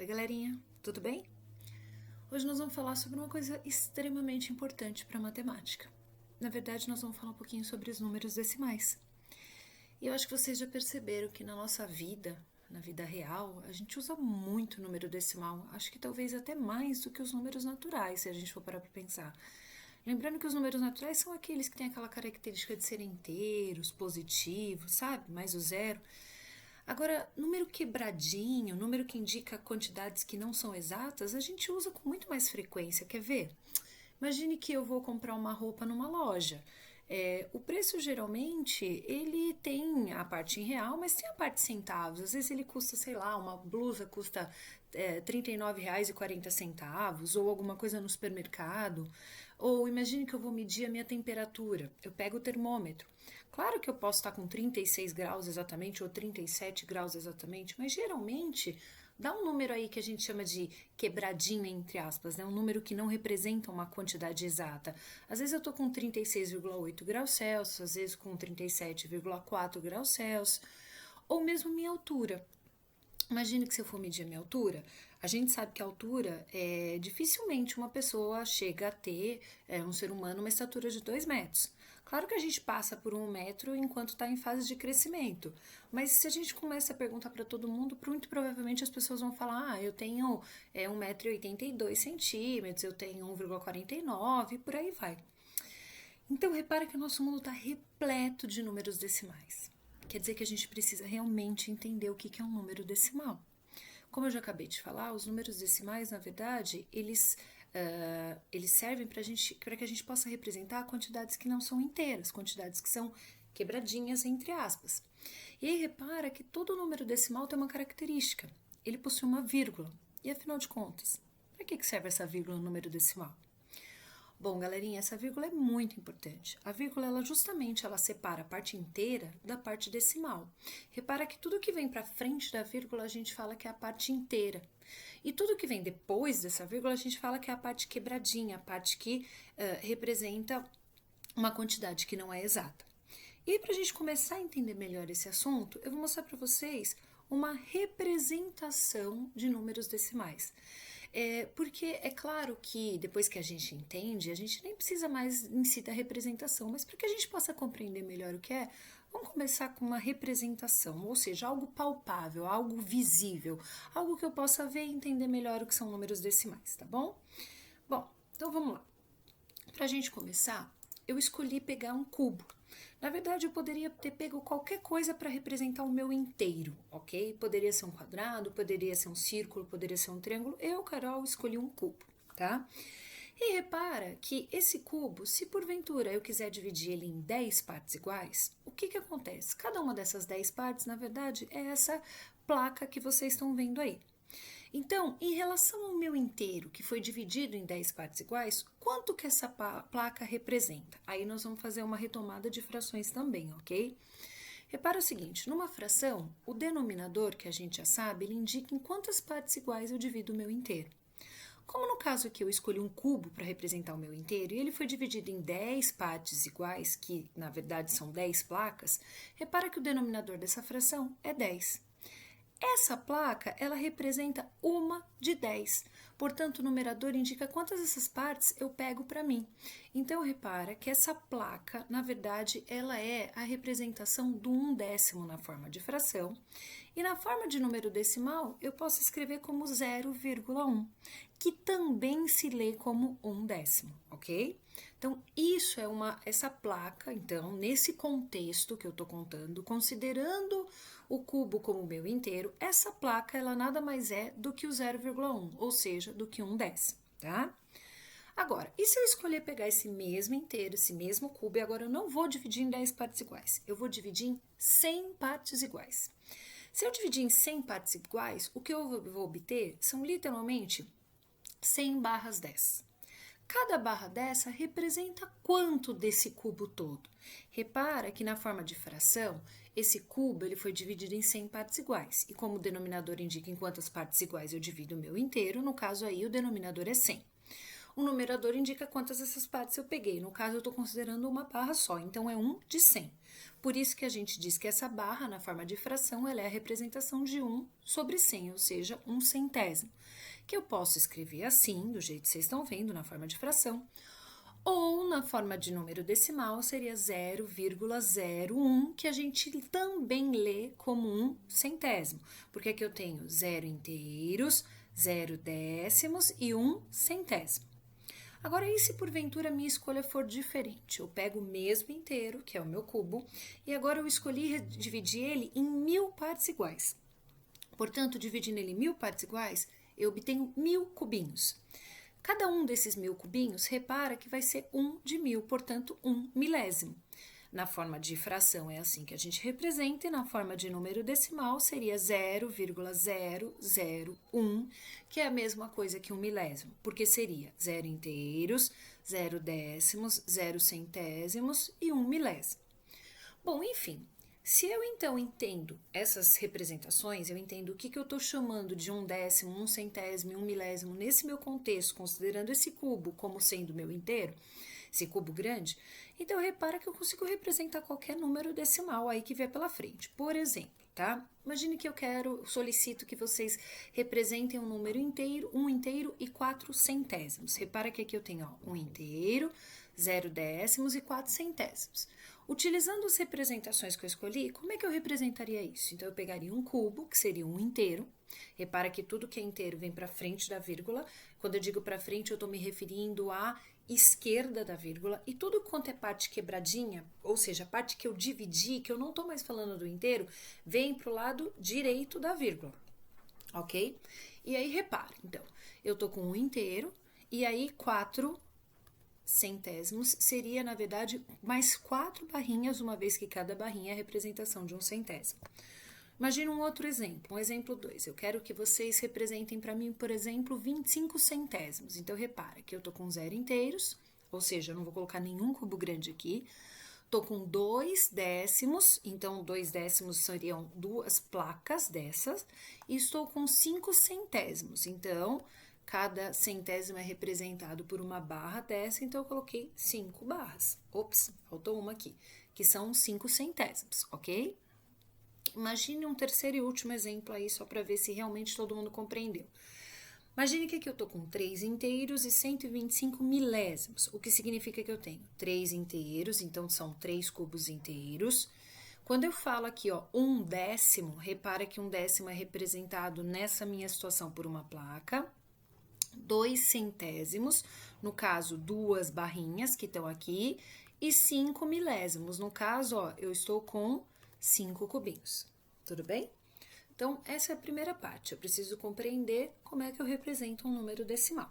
Oi, galerinha, tudo bem? Hoje nós vamos falar sobre uma coisa extremamente importante para a matemática. Na verdade, nós vamos falar um pouquinho sobre os números decimais. E eu acho que vocês já perceberam que na nossa vida, na vida real, a gente usa muito número decimal. Acho que talvez até mais do que os números naturais, se a gente for parar para pensar. Lembrando que os números naturais são aqueles que têm aquela característica de serem inteiros, positivos, sabe? Mais o zero. Agora, número quebradinho, número que indica quantidades que não são exatas, a gente usa com muito mais frequência. Quer ver? Imagine que eu vou comprar uma roupa numa loja. O preço geralmente ele tem a parte em real, mas tem a parte em centavos. Às vezes ele custa, sei lá, uma blusa custa R$ 39,40, ou alguma coisa no supermercado. Ou imagine que eu vou medir a minha temperatura. Eu pego o termômetro. Claro que eu posso estar com 36 graus exatamente ou 37 graus exatamente, mas geralmente dá um número aí que a gente chama de quebradinho, entre aspas, né? Um número que não representa uma quantidade exata. Às vezes eu tô com 36,8 graus Celsius, às vezes com 37,4 graus Celsius, ou mesmo minha altura. Imagine que se eu for medir a minha altura, a gente sabe que a altura dificilmente uma pessoa chega a ter, um ser humano, uma estatura de 2 metros. Claro que a gente passa por 1 metro enquanto está em fase de crescimento, mas se a gente começa a perguntar para todo mundo, muito provavelmente as pessoas vão falar: eu tenho 1,82 m, eu tenho 1,49 e por aí vai. Então, repara que o nosso mundo está repleto de números decimais. Quer dizer que a gente precisa realmente entender o que é um número decimal. Como eu já acabei de falar, os números decimais, na verdade, eles servem para que a gente possa representar quantidades que não são inteiras, quantidades que são quebradinhas, entre aspas. E aí repara que todo número decimal tem uma característica. Ele possui uma vírgula. E afinal de contas, para que serve essa vírgula no número decimal? Bom, galerinha, essa vírgula é muito importante. A vírgula, ela separa a parte inteira da parte decimal. Repara que tudo que vem para frente da vírgula, a gente fala que é a parte inteira. E tudo que vem depois dessa vírgula, a gente fala que é a parte quebradinha, a parte que representa uma quantidade que não é exata. E para a gente começar a entender melhor esse assunto, eu vou mostrar para vocês uma representação de números decimais. Porque é claro que depois que a gente entende, a gente nem precisa mais em si da representação, mas para que a gente possa compreender melhor o que é, vamos começar com uma representação, ou seja, algo palpável, algo visível, algo que eu possa ver e entender melhor o que são números decimais, tá bom? Bom, então vamos lá. Para a gente começar, eu escolhi pegar um cubo. Na verdade, eu poderia ter pego qualquer coisa para representar o meu inteiro, ok? Poderia ser um quadrado, poderia ser um círculo, poderia ser um triângulo. Eu, Carol, escolhi um cubo, tá? E repara que esse cubo, se porventura eu quiser dividir ele em 10 partes iguais, o que acontece? Cada uma dessas 10 partes, na verdade, é essa placa que vocês estão vendo aí. Então, em relação ao meu inteiro, que foi dividido em 10 partes iguais, quanto que essa placa representa? Aí nós vamos fazer uma retomada de frações também, ok? Repara o seguinte, numa fração, o denominador, que a gente já sabe, ele indica em quantas partes iguais eu divido o meu inteiro. Como no caso aqui eu escolhi um cubo para representar o meu inteiro e ele foi dividido em 10 partes iguais, que na verdade são 10 placas, repara que o denominador dessa fração é 10. Essa placa, ela representa uma de 10. Portanto, o numerador indica quantas dessas partes eu pego para mim. Então, repara que essa placa, na verdade, ela é a representação do 1/10 na forma de fração. E na forma de número decimal, eu posso escrever como 0,1, que também se lê como 1/10, ok? Então, isso é essa placa, então, nesse contexto que eu estou contando, considerando o cubo como meu inteiro, essa placa, ela nada mais é do que o 0,1, ou seja, do que 1/10, tá? Agora, e se eu escolher pegar esse mesmo inteiro, esse mesmo cubo, e agora eu não vou dividir em 10 partes iguais, eu vou dividir em 100 partes iguais. Se eu dividir em 100 partes iguais, o que eu vou obter são literalmente 100 barras 10. Cada barra dessa representa quanto desse cubo todo? Repara que na forma de fração, esse cubo ele foi dividido em 100 partes iguais. E como o denominador indica em quantas partes iguais eu divido o meu inteiro, no caso aí o denominador é 100. O numerador indica quantas dessas partes eu peguei. No caso, eu estou considerando uma barra só, então é 1 de 100. Por isso que a gente diz que essa barra, na forma de fração, ela é a representação de 1 sobre 100, ou seja, 1/100, que eu posso escrever assim, do jeito que vocês estão vendo, na forma de fração, ou na forma de número decimal seria 0,01, que a gente também lê como 1/100, porque aqui eu tenho 0 inteiros, 0 décimos e 1/100. Agora, e se porventura a minha escolha for diferente? Eu pego o mesmo inteiro, que é o meu cubo, e agora eu escolhi dividir ele em 1000 partes iguais. Portanto, dividindo ele em 1000 partes iguais, eu obtenho 1000 cubinhos. Cada um desses 1000 cubinhos, repara que vai ser 1 de 1000, portanto, 1 milésimo. Na forma de fração é assim que a gente representa, e na forma de número decimal seria 0,001, que é a mesma coisa que 1 milésimo, porque seria 0 inteiros, 0 décimos, 0 centésimos e 1 milésimo. Bom, enfim, se eu então entendo essas representações, eu entendo o que eu estou chamando de 1 décimo, 1 centésimo e 1 milésimo nesse meu contexto, considerando esse cubo como sendo meu inteiro, esse cubo grande, então repara que eu consigo representar qualquer número decimal aí que vier pela frente. Por exemplo, tá? Imagine que eu solicito que vocês representem um número inteiro, 1 inteiro e 4 centésimos. Repara que aqui eu tenho, ó, 1 inteiro, 0 décimos e 4 centésimos. Utilizando as representações que eu escolhi, como é que eu representaria isso? Então, eu pegaria um cubo, que seria 1 inteiro. Repara que tudo que é inteiro vem para frente da vírgula. Quando eu digo para frente, eu estou me referindo à esquerda da vírgula, e tudo quanto é parte quebradinha, ou seja, a parte que eu dividi, que eu não estou mais falando do inteiro, vem para o lado direito da vírgula, ok? E aí, repara, então, eu tô com 1 inteiro, e aí 4 centésimos seria, na verdade, mais 4 barrinhas, uma vez que cada barrinha é a representação de 1 centésimo. Imagina um outro exemplo, um exemplo 2. Eu quero que vocês representem para mim, por exemplo, 25 centésimos. Então, repara que eu tô com 0 inteiros, ou seja, eu não vou colocar nenhum cubo grande aqui. Tô com 2 décimos, então 2 décimos seriam 2 placas dessas. E estou com 5 centésimos, então cada centésimo é representado por uma barra dessa, então eu coloquei 5 barras. Ops, faltou uma aqui, que são 5 centésimos, ok? Imagine um terceiro e último exemplo aí, só para ver se realmente todo mundo compreendeu. Imagine que aqui eu tô com 3 inteiros e 125 milésimos, o que significa que eu tenho 3 inteiros, então são 3 cubos inteiros. Quando eu falo aqui, ó, 1 décimo, repara que 1 décimo é representado nessa minha situação por uma placa. 2 centésimos, no caso, 2 barrinhas que estão aqui, e 5 milésimos, no caso, ó, eu estou com 5 cubinhos, tudo bem? Então, essa é a primeira parte, eu preciso compreender como é que eu represento um número decimal.